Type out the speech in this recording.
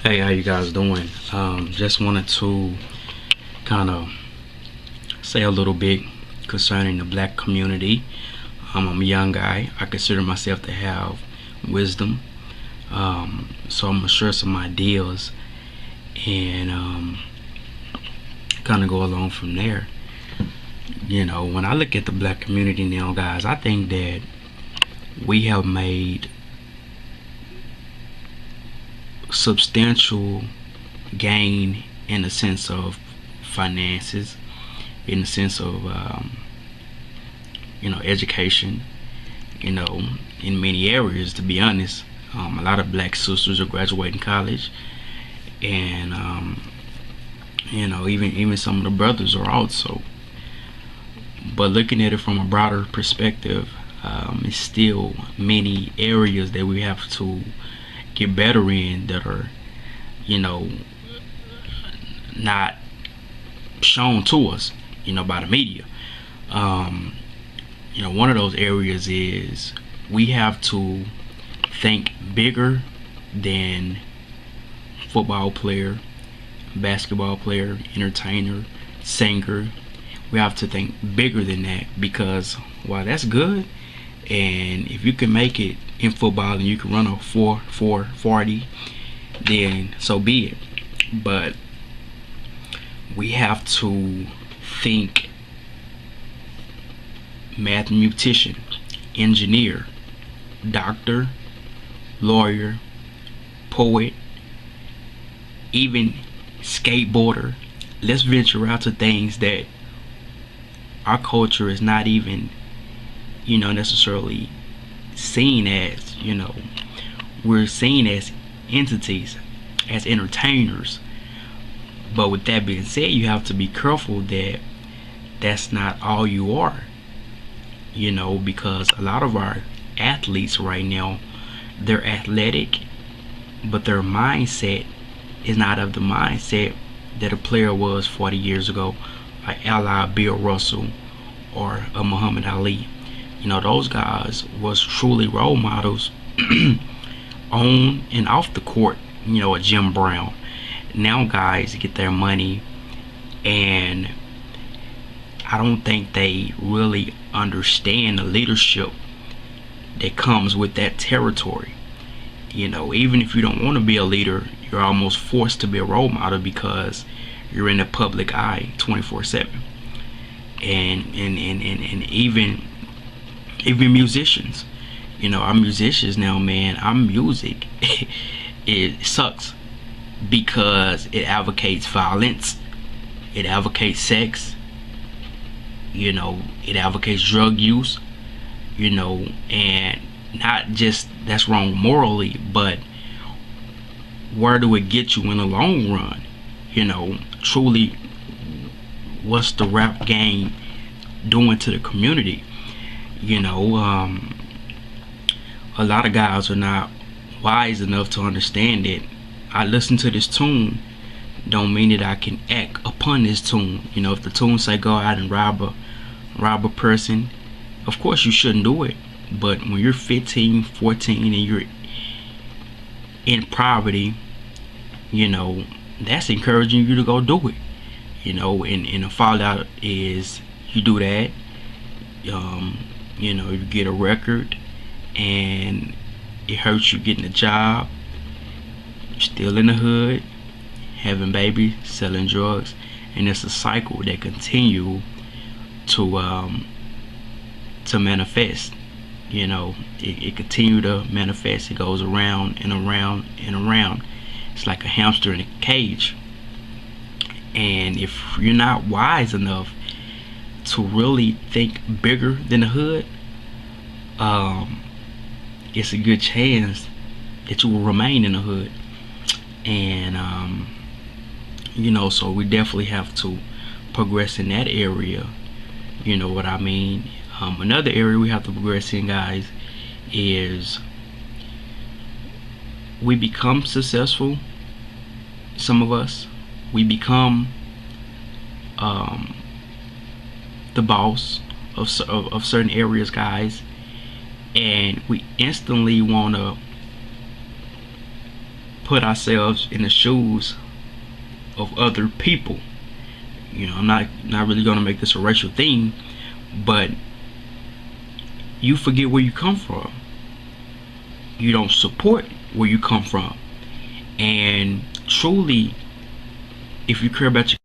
Hey, how you guys doing? Just wanted to kind of say a little bit concerning the black community. I'm a young guy. I consider myself to have wisdom. So I'm gonna share some ideas and kind of go along from there. When I look at the black community now, guys, I think that we have made substantial gain in the sense of finances, in the sense of education. In many areas, to be honest, a lot of black sisters are graduating college, and even some of the brothers are also. But looking at it from a broader perspective, it's still many areas that we have to get better in that are, you know, not shown to us, by the media. Um, one of those areas is we have to think bigger than football player, basketball player, entertainer, singer. We have to think bigger than that because while that's good, and if you can make it in football and you can run a 4.40, then so be it. But we have to think mathematician, engineer, doctor, lawyer, poet, even skateboarder. Let's venture out to things that our culture is not even, necessarily seen as, we're seen as entities, as entertainers. But with that being said, you have to be careful that that's not all you are, because a lot of our athletes right now, they're athletic, but their mindset is not of the mindset that a player was 40 years ago, like Bill Russell or a Muhammad Ali. Those guys was truly role models on and off the court. A Jim Brown. Now guys get their money, and I don't think they really understand the leadership that comes with that territory. Even if you don't want to be a leader, you're almost forced to be a role model because you're in the public eye 24/7. And even musicians, I'm musicians now, man. I'm music. It sucks because it advocates violence, it advocates sex, it advocates drug use, and not just that's wrong morally, but where do it get you in the long run? Truly, what's the rap game doing to the community? A lot of guys are not wise enough to understand that I listen to this tune don't mean that I can act upon this tune. If the tune say go out and rob a person, of course you shouldn't do it. But when you're 15, 14 and you're in poverty, that's encouraging you to go do it. And the fallout is you do that, you get a record and it hurts you getting a job, you're still in the hood, having babies, selling drugs, and it's a cycle that continue to manifest. It continue to manifest. It goes around and around and around. It's like a hamster in a cage. And if you're not wise enough to really think bigger than the hood, it's a good chance that you will remain in the hood. And so we definitely have to progress in that area. You know what I mean? Another area we have to progress in, guys, is we become successful. Some of us, we become the boss of certain areas, guys, and we instantly want to put ourselves in the shoes of other people. I'm not really gonna make this a racial thing, but you forget where you come from. You don't support where you come from. And truly, if you care about